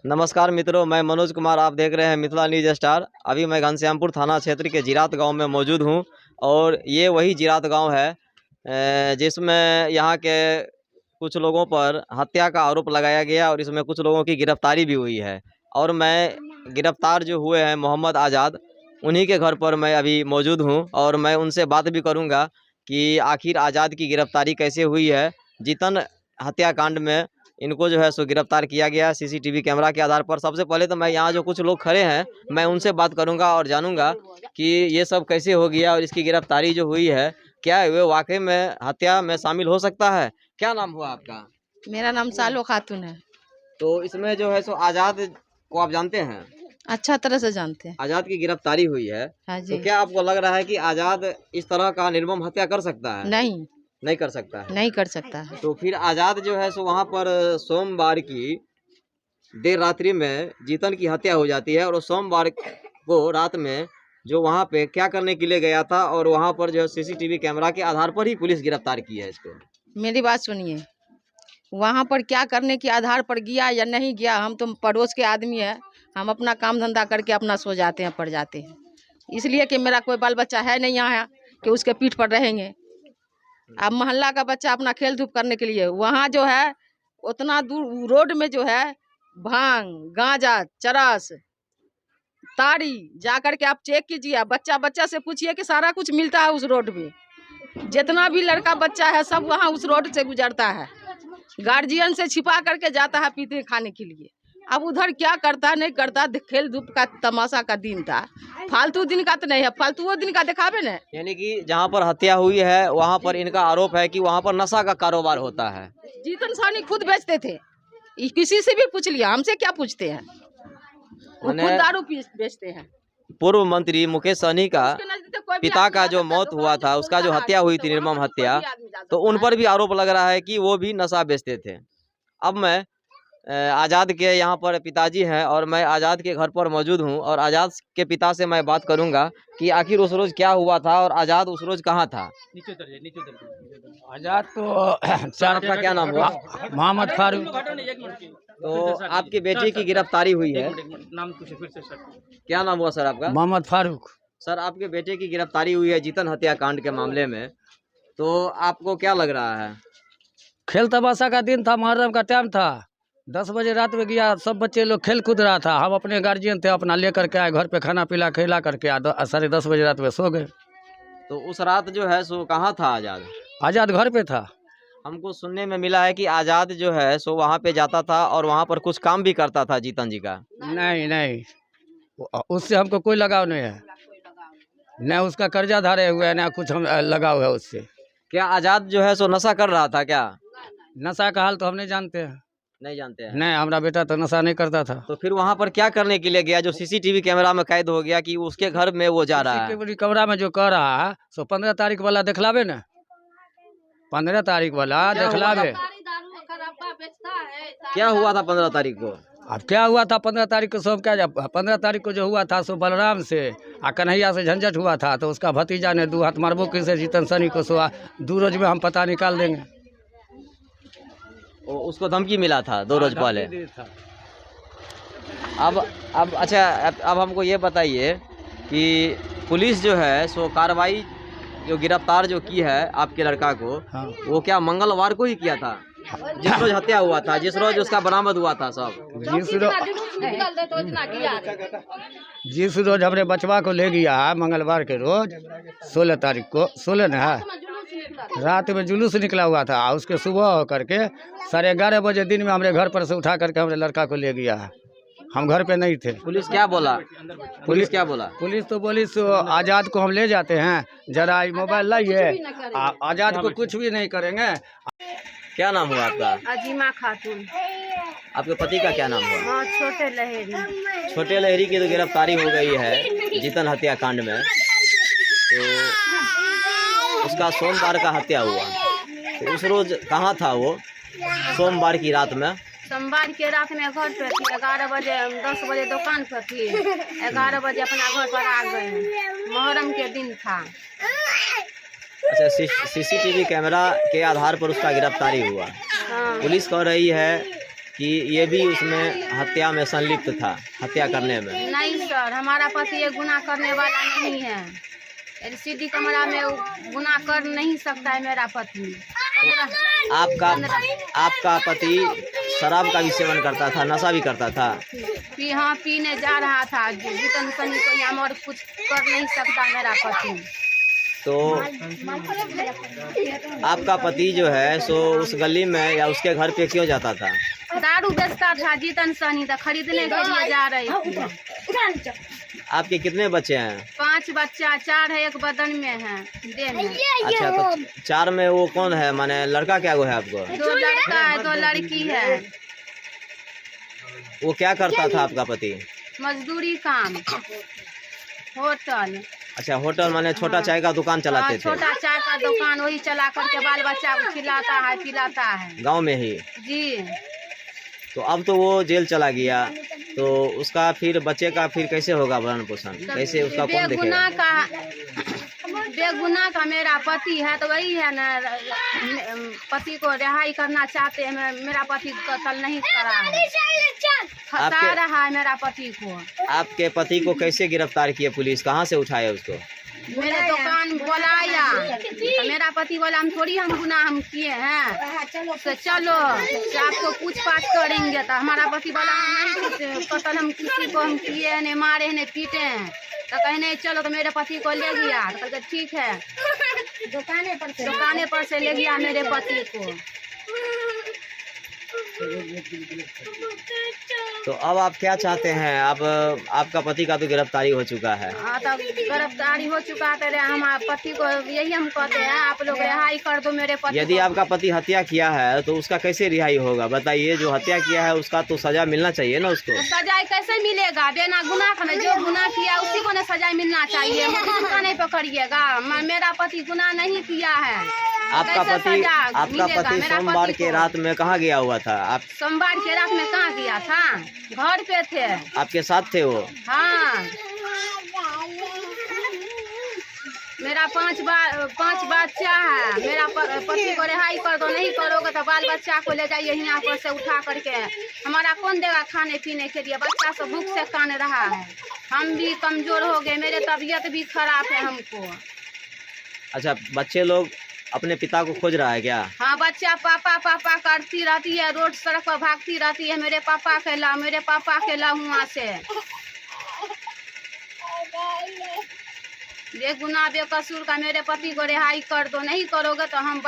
नमस्कार मित्रों, मैं मनोज कुमार, आप देख रहे हैं मिथिला न्यूज स्टार। अभी मैं घनश्यामपुर थाना क्षेत्र के जिरात गांव में मौजूद हूं और ये वही जिरात गांव है जिसमें यहाँ के कुछ लोगों पर हत्या का आरोप लगाया गया और इसमें कुछ लोगों की गिरफ्तारी भी हुई है। और मैं गिरफ्तार जो हुए हैं मोहम्मद आज़ाद, उन्हीं के घर पर मैं अभी मौजूद हूँ और मैं उनसे बात भी करूँगा कि आखिर आज़ाद की गिरफ्तारी कैसे हुई है। जीतन हत्याकांड में इनको जो है सो गिरफ्तार किया गया सीसीटीवी कैमरा के आधार पर। सबसे पहले तो मैं यहाँ जो कुछ लोग खड़े हैं मैं उनसे बात करूँगा और जानूँगा कि ये सब कैसे हो गया और इसकी गिरफ्तारी जो हुई है क्या वे वाकई में हत्या में शामिल हो सकता है। क्या नाम हुआ आपका? मेरा नाम सालो खातून है। तो इसमें जो है सो आज़ाद को आप जानते हैं? अच्छा तरह से जानते हैं। आज़ाद की गिरफ्तारी हुई है। हाँ तो जी। क्या आपको लग रहा है कि आज़ाद इस तरह का निर्मम हत्या कर सकता है? नहीं कर सकता है। नहीं कर सकता है। तो फिर आज़ाद जो है सो वहाँ पर सोमवार की देर रात्रि में जीतन की हत्या हो जाती है और सोमवार को रात में जो वहाँ पे क्या करने के लिए गया था और वहाँ पर जो सीसीटीवी कैमरा के आधार पर ही पुलिस गिरफ्तार की है इसको। मेरी बात सुनिए, वहाँ पर क्या करने के आधार पर गया या नहीं गया, हम तो पड़ोस के आदमी है, हम अपना काम धंधा करके अपना सो जाते हैं, पड़ जाते हैं। इसलिए कि मेरा कोई बाल बच्चा है नहीं यहाँ कि उसके पीठ पर रहेंगे। अब मोहल्ला का बच्चा अपना खेल धूप करने के लिए वहाँ जो है उतना दूर रोड में जो है भांग, गांजा, चरस, ताड़ी जाकर के आप चेक कीजिए। बच्चा से पूछिए कि सारा कुछ मिलता है उस रोड में। जितना भी लड़का बच्चा है सब वहाँ उस रोड से गुजरता है। गार्जियन से छिपा करके जाता है पीते खाने के लिए। अब उधर क्या करता नहीं करता, खेल धूप का तमाशा का दिन था, फालतू दिन का तो नहीं है, फालतू दिन का दिखावे न। यानी कि जहाँ पर हत्या हुई है वहाँ पर इनका आरोप है कि वहाँ पर नशा का कारोबार होता है। जीतन साहनी खुद बेचते थे, किसी से भी पूछ लिया, हमसे क्या पूछते हैं, वो खुद दारू बेचते हैं। पूर्व मंत्री मुकेश सहनी का पिता का जो मौत हुआ था, उसका जो हत्या हुई थी, निर्मम हत्या, तो उन पर भी आरोप लग रहा है कि वो भी नशा बेचते थे। अब मैं आज़ाद के यहाँ पर पिताजी हैं और मैं आज़ाद के घर पर मौजूद हूँ और आज़ाद के पिता से मैं बात करूँगा कि आखिर उस रोज़ क्या हुआ था और आज़ाद उस रोज़ कहाँ था। आज़ाद तो सर आपका क्या नाम हुआ? मोहम्मद फारूक। तो आपकी बेटी की गिरफ्तारी हुई है, क्या नाम हुआ सर आपका? मोहम्मद फारूक। सर आपके बेटे की गिरफ्तारी हुई है जीतन हत्याकांड के मामले में, तो आपको क्या लग रहा है? खेल तमाशा का दिन था, मुहर्रम का टाइम था, 10 बजे रात में गया, सब बच्चे लोग खेल कूद रहा था, हम अपने गार्जियन थे, अपना लेकर के आए घर पे, खाना पीला खिला करके 10:30 बजे रात में सो गए। तो उस रात जो है सो कहाँ था आज़ाद? आज़ाद घर पे था। हमको सुनने में मिला है कि आज़ाद जो है सो वहाँ पे जाता था और वहाँ पर कुछ काम भी करता था जीतन जी का। नहीं, उससे हमको कोई लगाव नहीं है, न उसका कर्जा धारे हुए है, न कुछ हम लगाव है उससे। क्या आज़ाद जो है सो नशा कर रहा था क्या? नशा का हाल तो हम नहीं जानते हैं। नहीं जानते हैं? नहीं, हमारा बेटा तो नशा नहीं करता था। तो फिर वहाँ पर क्या करने के लिए गया जो सीसीटीवी कैमरा में कैद हो गया कि उसके घर में वो जा रहा है? कमरा में जो कह रहा है सो 15 तारीख वाला दिखलावे न, 15 तारीख वाला दिखलावे। क्या हुआ था 15 तारीख को? अब क्या हुआ था 15 तारीख को? सब क्या, 15 तारीख को जो हुआ था सो बलराम से कन्हैया से झंझट हुआ था, तो उसका भतीजा ने 2 हाथ मारबो किसे जीतन सनी को, सो 2 रोज में हम पता निकाल देंगे। उसको धमकी मिला था 2 रोज पहले। अब अच्छा, अब हमको ये बताइए कि पुलिस जो है सो कार्रवाई जो गिरफ्तार जो की है आपके लड़का को, हाँ। वो क्या मंगलवार को ही किया था जिस रोज हत्या हुआ था, जिस रोज उसका बरामद हुआ था सब? जिस रोज हमने बचवा को ले गया है मंगलवार के रोज 16 तारीख को, 16 न है, रात में जुलूस निकला हुआ था, उसके सुबह होकर के 11:30 बजे दिन में हमारे घर पर से उठा करके हमारे लड़का को ले गया है। हम घर पे नहीं थे। पुलिस क्या बोला? पुलिस क्या बोला? पुलिस तो बोली सो आज़ाद को हम ले जाते हैं, जरा मोबाइल लाइए, आज़ाद को कुछ भी नहीं करेंगे। क्या नाम हुआ आपका? अजीमा खातून। आपके पति का क्या नाम हुआ? हाँ, छोटे लहरी। छोटे लहरी की तो गिरफ्तारी हो गई है जीतन हत्याकांड में, तो उसका सोमवार का हत्या हुआ, तो उस रोज कहाँ था वो? सोमवार की रात में। सोमवार के रात में घर पे थी, 11 बजे 10 बजे दुकान पर थी, 11 बजे अपना घर पर आ गए। मुहर्रम के दिन था। अच्छा, सीसीटीवी कैमरा के आधार पर उसका गिरफ्तारी हुआ। पुलिस कह रही है कि ये भी उसमें हत्या में संलिप्त था, हत्या करने में? नहीं सर, हमारा पति ये गुनाह करने वाला नहीं है। एलसीडी कमरा में वो गुनाह कर नहीं सकता है मेरा पति। आपका पति शराब का भी सेवन करता था, नशा भी करता था? हाँ, पीने जा रहा था। जीतन सनी को यहाँ और कुछ कर नहीं सकता मेरा पति। तो आपका पति जो है सो उस गली में या उसके घर पे क्यों जाता था? दारू बेचता था जीतन सनी, तो खरीदने के लिए जा रही थी। आपके कितने बच्चे हैं? 5 बच्चा, 4 है, 1 बदन में है, देह में। अच्छा, तो 4 में वो कौन है, माने लड़का क्या वो है आपको? 2 लड़का है, 2 लड़की है। वो क्या करता था आपका पति? मजदूरी काम, होटल। अच्छा, होटल माने छोटा चाय का दुकान चलाते थे? छोटा चाय का दुकान, वही चला करके बाल बच्चा को खिलाता है, पिलाता है। गांव में ही? जी। तो अब तो वो जेल चला गया, तो उसका फिर बच्चे का फिर कैसे होगा भरण पोषण, कैसे उसका कौन देखेगा? बेगुनाह का मेरा पति है, तो वही है ना, पति को रिहाई करना चाहते हैं। मेरा पति कत्ल नहीं करा है, फंसा रहा है मेरा पति को। आपके पति को कैसे गिरफ्तार किए पुलिस, कहाँ से उठाया उसको? मेरे दुकान बुलाया, तो मेरा पति बोला हम थोड़ी गुनाह किए हैं, तो चलो आपको पूछताछ करेंगे। तो हमारा पति बोला हम नहीं कत्ल हम किसी को हम किए नहीं, मारे नहीं, पीटे हैं। तो कहे नहीं चलो, तो मेरे पति को ले गया। तो कहते ठीक है, दुकाने पर से ले गया मेरे पति को। तो अब आप क्या चाहते हैं? आप आपका पति का तो गिरफ्तारी हो चुका है। हाँ, तब गिरफ्तारी हो चुका है, तो हमारे पति को यही हम कहते हैं, आप लोग रिहाई कर दो मेरे पति। यदि आपका पति हत्या किया है तो उसका कैसे रिहाई होगा, बताइए? जो हत्या किया है उसका तो सजा मिलना चाहिए ना उसको। सजाए कैसे मिलेगा? बिना गुनाह का, जो गुनाह किया उसी को ना सजाए मिलना चाहिए। मुझे नहीं पकड़िएगा, मेरा पति गुनाह नहीं किया है। आपका पति सोमवार के रात में कहाँ गया हुआ था? आप सोमवार के रात में कहाँ गया था? घर पे थे। आपके साथ थे वो? हाँ। मेरा 5 बच्चा है। मेरा पति को रिहाई कर दो, नहीं करोगे तो बाल बच्चा को ले जाइए यहाँ पर से उठा करके। हमारा कौन देगा खाने पीने के लिए? बच्चा सब भूख से कान रहा है, हम भी कमजोर हो गए, मेरे तबीयत भी खराब है हमको। अच्छा, बच्चे लोग अपने पिता को खोज रहा है क्या? हाँ, बच्चा पापा पापा करती रहती है, रोड सड़क पर भागती रहती है, मेरे पापा के ला हुआ से। बेगुनाह बेकसूर का मेरे पति को रिहाई कर दो, नहीं करोगे तो हम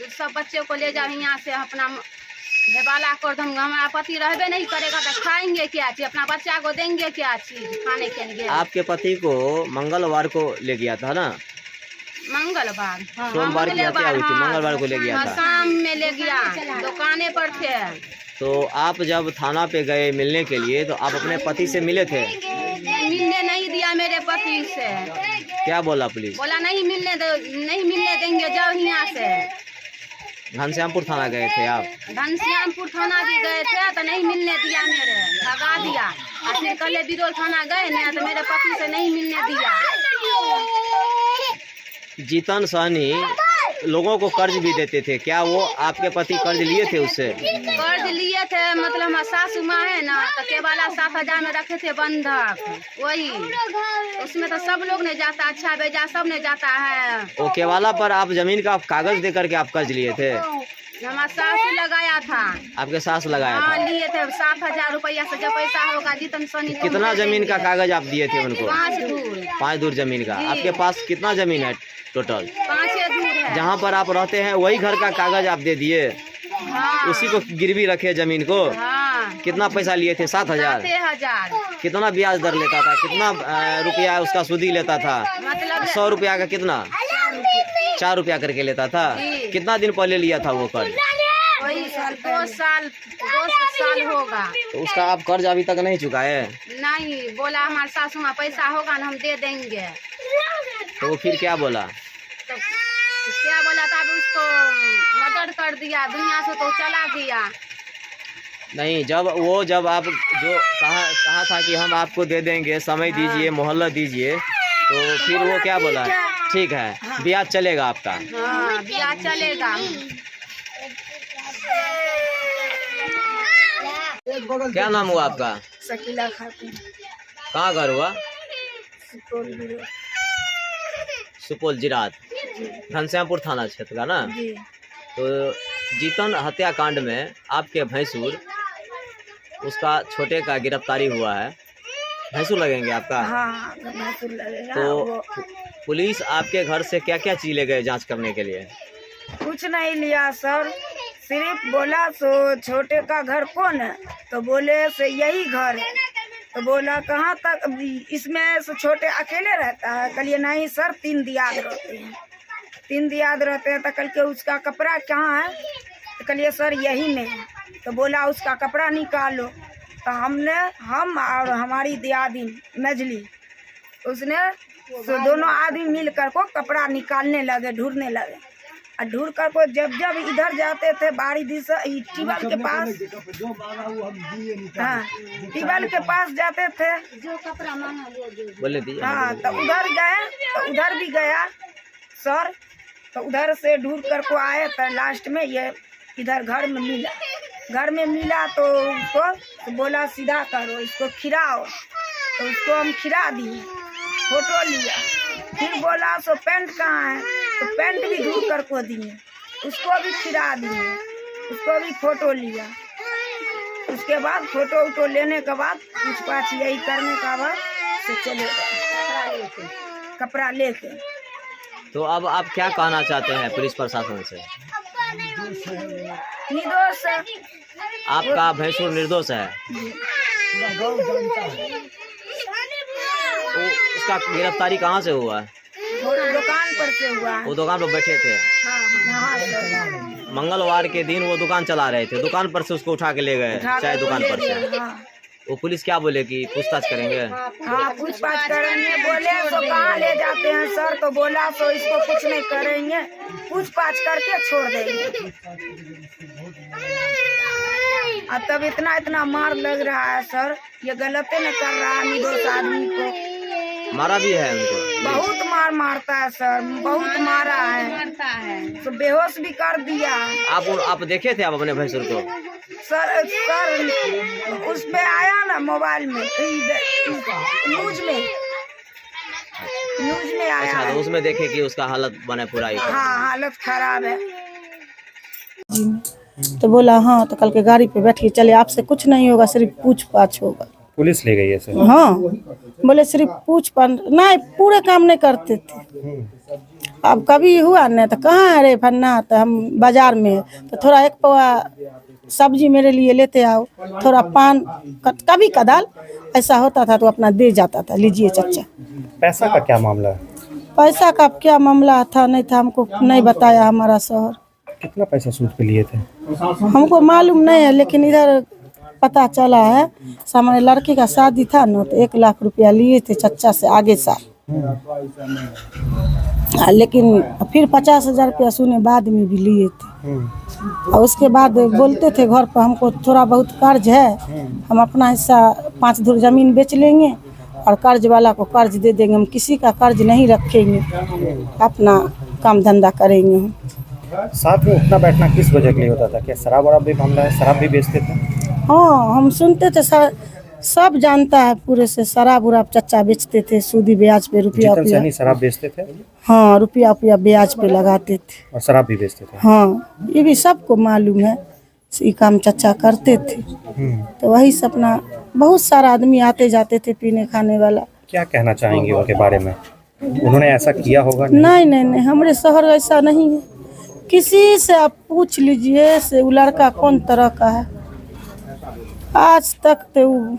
सब बच्चे को ले जाओ यहाँ से, अपना हवाला कर दो। हमारा पति रहबे नहीं करेगा तो खाएंगे क्या चीज? अपना बच्चा को देंगे क्या चीज खाने के लिए? आपके पति को मंगलवार को ले गया था ना? मंगलवार, सोमवार की हत्या हुई थी, मंगलवार को ले गया था। शाम में ले गया, दुकाने पर थे। तो आप जब थाना पे गए मिलने के लिए तो आप अपने पति से मिले थे? मिलने नहीं दिया मेरे पति से। क्या बोला पुलिस? बोला नहीं मिलने देंगे, जाओ यहाँ से। घनश्यामपुर थाना गए थे आप? घनश्यामपुर थाना भी गए थे, तो नहीं मिलने दिया, मेरे भगा दिया। और फिर कल बिरोल थाना गए ना, तो मेरे पति से नहीं मिलने दिया। जीतन सहनी लोगों को कर्ज भी देते थे, क्या वो आपके पति कर्ज लिए थे उससे? कर्ज लिए थे, मतलब हमारा सासू माँ है ना, तो केवाला 7,000 में रखे थे बंधक, वही उसमें तो सब लोग नहीं जाता, अच्छा बेजा सब नहीं जाता है। वो केवाला पर आप जमीन का कागज दे करके आप कर्ज लिए थे? हमारा सास लगाया था। आपके सास लगाया था? हाँ, लिए थे 7,000 रुपया से, जब पैसा होगा जीतन सनी। कितना जमीन का कागज आप दिए थे उनको? 5 दूर जमीन का। आपके पास कितना जमीन है टोटल? 5 दूर है। जहाँ पर आप रहते हैं वही घर का कागज आप दे दिए? हाँ। उसी को गिरवी रखे जमीन को? हाँ। कितना पैसा लिए थे? 7,000। कितना ब्याज दर लेता था? कितना रुपया उसका सूदी लेता था? मतलब 100 रुपया का कितना? 4 रुपया करके लेता था। कितना दिन पहले लिया था वो कर्ज? वही 2 साल होगा। तो उसका आप कर्ज अभी तक नहीं चुकाए? नहीं, बोला हमारे सासू माँ पैसा होगा ना हम दे देंगे। तो वो फिर क्या बोला? तो क्या बोला था, उसको मर्डर कर दिया, दुनिया से तो चला गया। नहीं, जब आप जो कहा था कि हम आपको दे देंगे, समय दीजिए, मोहल्ला दीजिए, तो फिर वो क्या बोला? ठीक है, ब्याज चलेगा आपका? हाँ, ब्याज चलेगा। क्या नाम हुआ आपका? शकीला खातून, कहाँ घर हुआ? सुपौल जिले। सुपौल जिरात, घनश्यामपुर थाना क्षेत्र का ना? जी तो जीतन हत्याकांड में आपके भैंसुर, उसका छोटे का गिरफ्तारी हुआ है। भैंसुर लगेंगे आपका? हाँ महसूल लगेगा। तो वो पुलिस आपके घर से क्या क्या चीज ले गए जांच करने के लिए? कुछ नहीं लिया सर, सिर्फ बोला सो छोटे का घर कौन है, तो बोले से यही घर है। तो बोला कहाँ तक, इसमें से छोटे अकेले रहता है? कलिए नहीं सर, 3 दियाद रहते हैं, 3 दियाद रहते हैं। तो कल के उसका कपड़ा कहाँ है? तो कलिए सर यही में है। तो बोला उसका कपड़ा निकालो। तो हम और हमारी दियादी मजली, उसने तो दोनों आदमी मिलकर को कपड़ा निकालने लगे, ढूंढने लगे। और ढूंढ कर को जब इधर जाते थे बारी दिशा टिबल के पास, हाँ टिबल के पास जाते थे, जो कपड़ा मांगा वो दे। बोले दी। हाँ तो उधर गए, तो उधर भी गया सर। तो उधर से ढूंढ कर को आए, तो लास्ट में ये इधर घर में मिला। घर में मिला तो उसको तो बोला सीधा करो, इसको खिराओ। तो उसको हम खिरा दिए, फोटो लिया। फिर बोला सो पेंट कहाँ है? तो पेंट भी ढूंढ कर को दिए, उसको भी खिरा दिए, उसको भी फोटो लिया। उसके बाद फोटो वोटो लेने के बाद पूछताछ यही करने का बाद से चले गए कपड़ा लेके। तो अब आप क्या कहना चाहते हैं पुलिस प्रशासन से? निर्दोष है। आपका भैंसुर निर्दोष है? वो उसका गिरफ्तारी कहाँ से हुआ? वो दुकान पर से हुआ है। वो दुकान पर बैठे थे, हाँ सर। मंगलवार के दिन वो दुकान चला रहे थे, दुकान पर से उसको उठा के ले गए, चाय दुकान पर से। हाँ वो पुलिस क्या बोले कि पूछताछ करेंगे? हाँ पूछताछ करेंगे। बोले तो कहाँ ले जाते हैं सर? तो बोला तो इसको कुछ नहीं करेंगे, पूछताछ करके छोड़ देंगे। और तब इतना मार लग रहा है सर, ये गलत न कर रहा है। निर्दोष आदमी को मारा भी है उनको? बहुत मार मारता है सर, बहुत मारा है, तो बेहोश भी कर दिया। आप देखे थे आप अपने भैंसुर को? सर उस पे आया ना मोबाइल में, न्यूज में आया अच्छा, है। तो उसमें देखे कि उसका हालत बने पूरा ही। हाँ हालत खराब है। तो बोला हाँ, तो कल के गाड़ी पे बैठ के चले, आपसे कुछ नहीं होगा, सिर्फ पूछ पाछ होगा। पुलिस ले गई है सर? हाँ बोले सिर्फ पूछ पाछ, नहीं पूरे काम नहीं करते थे। अब कभी हुआ नहीं तो कहाँ अरे फन्ना, तो हम बाजार में है तो थोड़ा 1 पवा सब्जी मेरे लिए लेते आओ, थोड़ा पान कभी कदाल ऐसा होता था तो अपना दे जाता था, लीजिए चाचा। पैसा का क्या मामला है? पैसा का क्या मामला था नहीं था, हमको नहीं बताया हमारा शहर। कितना पैसा सूद पे लिए थे? हमको मालूम नहीं है, लेकिन इधर पता चला है हमारे लड़के का शादी था ना, तो 1 लाख रुपया लिए थे चच्चा से आगे साल। लेकिन फिर 50,000 रुपया सुने बाद में भी लिए थे। और उसके बाद बोलते थे घर पर हमको थोड़ा बहुत कर्ज है, हम अपना हिस्सा 5 धुर जमीन बेच लेंगे और कर्ज वाला को कर्ज दे देंगे, हम किसी का कर्ज नहीं रखेंगे, अपना काम धंधा करेंगे। हम साथ में उठना बैठना किस वजह के लिए होता था? क्या शराब वराब भी मामला है? शराब भी बेचते थे? हाँ हम सुनते थे, सब जानता है पूरे से, शराब उराब चच्चा बेचते थे, सूदी ब्याज पे रुपया शराब बेचते थे? हाँ रुपया ब्याज पे लगाते थे और शराब भी बेचते थे? हाँ ये भी सबको मालूम है, ये काम चच्चा करते थे। तो वही से अपना बहुत सारा आदमी आते जाते थे पीने खाने वाला। क्या कहना चाहेंगे उनके बारे में? उन्होंने ऐसा किया होगा? नहीं, हमारे शहर ऐसा नहीं है, किसी से आप पूछ लीजिए से वो लड़का कौन तरह का है। आज तक तो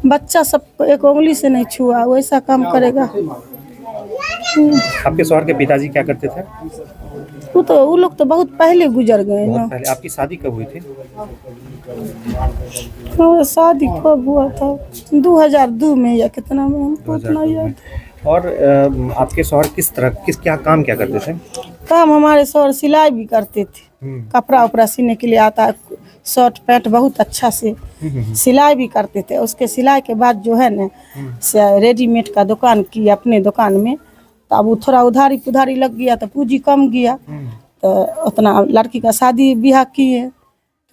बच्चा सब एक उंगली से नहीं छुआ, वैसा काम करेगा। आपके शौहर के पिताजी क्या करते थे? वो लोग तो बहुत पहले गुजर गए ना। पहले। आपकी शादी कब हुई थी? शादी कब हुआ था? 2002 में या कितना में, हमको उतना याद। और आपके शौहर क्या काम क्या करते थे? काम हमारे शौहर सिलाई भी करते थे, कपड़ा उपड़ा सीने के लिए आता है, शर्ट पैंट बहुत अच्छा से सिलाई भी करते थे। उसके सिलाई के बाद जो है ना रेडीमेड का दुकान की अपने दुकान में, तो अब वो थोड़ा उधारी पुधारी लग गया तो पूंजी कम गया, तो उतना लड़की का शादी ब्याह किए,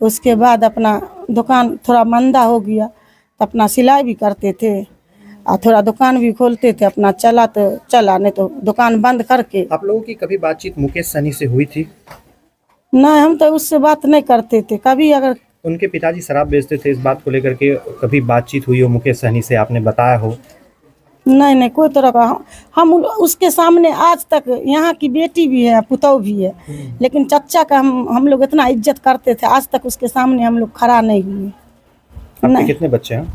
तो उसके बाद अपना दुकान थोड़ा मंदा हो गया तो अपना सिलाई भी करते थे और थोड़ा दुकान भी खोलते थे, अपना चला तो चला, नहीं तो दुकान बंद करके। आप लोगों की कभी बातचीत मुकेश सहनी से हुई थी? नहीं, हम तो उससे बात नहीं करते थे कभी। अगर उनके पिताजी शराब बेचते थे, इस बात को लेकर के कभी बातचीत हुई हो मुकेश सहनी से, आपने बताया हो? नहीं, कोई तरह का हम उसके सामने आज तक, यहाँ की बेटी भी है, पुतौ भी है, लेकिन चच्चा का हम लोग इतना इज्जत करते थे, आज तक उसके सामने हम लोग खड़ा नहीं हुए। आपके कितने बच्चे हैं?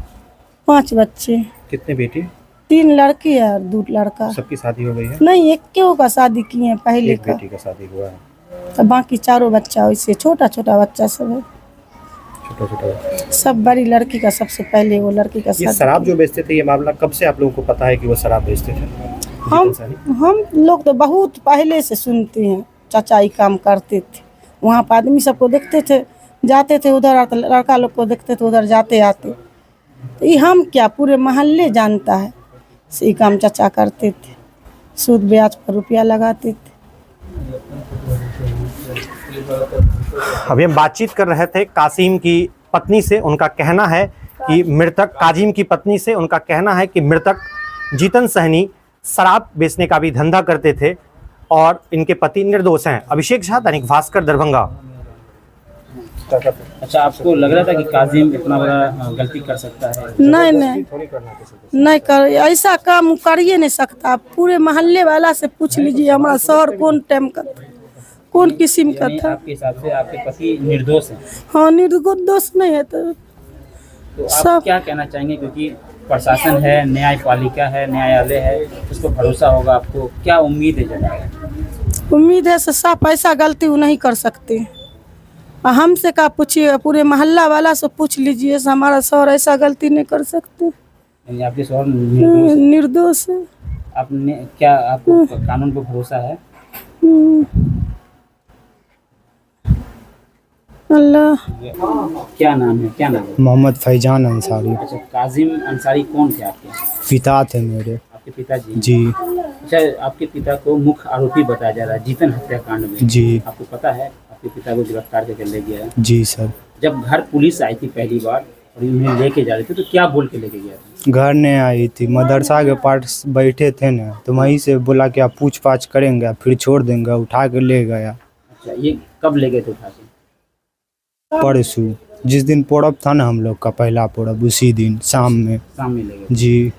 5 बच्चे। कितने बेटी? 3 लड़की है और 2 लड़का। सबकी शादी हो गई है? नहीं, एक का शादी किए हैं पहले एक का, बेटी का शादी हुआ है, तो बाकी 4 बच्चा वैसे छोटा छोटा बच्चा सब है, छोटा छोटा। सब बड़ी लड़की का सबसे पहले वो लड़की का ये शादी। शराब जो बेचते थे, ये मामला कब से आप लोगों को पता है कि वो शराब बेचते थे? हम लोग तो बहुत पहले से सुनते हैं, चाचा ही काम करते थे, वहाँ पर आदमी सबको देखते थे, जाते थे उधर, लड़का लोग को देखते थे उधर जाते आते, तो ये हम क्या पूरे मोहल्ले जानता है, सही काम चाचा करते थे, सूद ब्याज पर रुपया लगाते थे। अभी हम बातचीत कर रहे थे कासिम की पत्नी से। उनका कहना है कि मृतक काजिम की पत्नी से उनका कहना है कि मृतक जीतन सहनी शराब बेचने का भी धंधा करते थे और इनके पति निर्दोष हैं। अभिषेक झा, दैनिक भास्कर, दरभंगा। अच्छा, आपको लग रहा था कि काजिम इतना बड़ा गलती कर सकता है? नहीं कर, ऐसा काम करिए नहीं सकता। पूरे मोहल्ले वाला से पूछ लीजिए, हमारा शहर कौन टाइम का था, कौन किस्म का था। आपके हिसाब से आपके पति निर्दोष हैं? हाँ, निर्दोष नहीं है तो आप क्या कहना चाहेंगे, क्योंकि प्रशासन है, न्यायपालिका है, न्यायालय है, उस पर भरोसा होगा आपको, क्या उम्मीद है जनाब? उम्मीद है साफ ऐसा गलती वो नहीं कर सकते। हमसे का पूछिए, पूरे मोहल्ला वाला से पूछ लीजिए, हमारा शहर ऐसा गलती नहीं कर सकते। यानी आपके शहर निर्दोष है? निर्दोष है। आपने क्या, आपको कानून पर भरोसा है? अल्लाह। क्या नाम है, क्या नाम है? मोहम्मद फैजान अंसारी। अच्छा, काजिम अंसारी कौन थे आपके? पिता थे मेरे। आपके पिताजी? जी। अच्छा, आपके पिता को मुख्य आरोपी बताया जा रहा है जीतन हत्याकांड में। जी। आपको पता है आपके पिता को गिरफ्तार करके ले गया है? जी सर। जब घर पुलिस आई थी पहली बार और उन्हें लेके जा रहे थे, तो क्या बोल के लेके गया था? घर नहीं आई थी, मदरसा के पास बैठे थे ना, तो वहीं से बोला कि आप पूछ पाछ करेंगे फिर छोड़ देंगे, उठा के ले गया। अच्छा, ये कब ले गए थे उठा के? परसों, जिस दिन पर्व था ना हम लोग का पहला पर्व, उसी दिन शाम में ले गए? जी।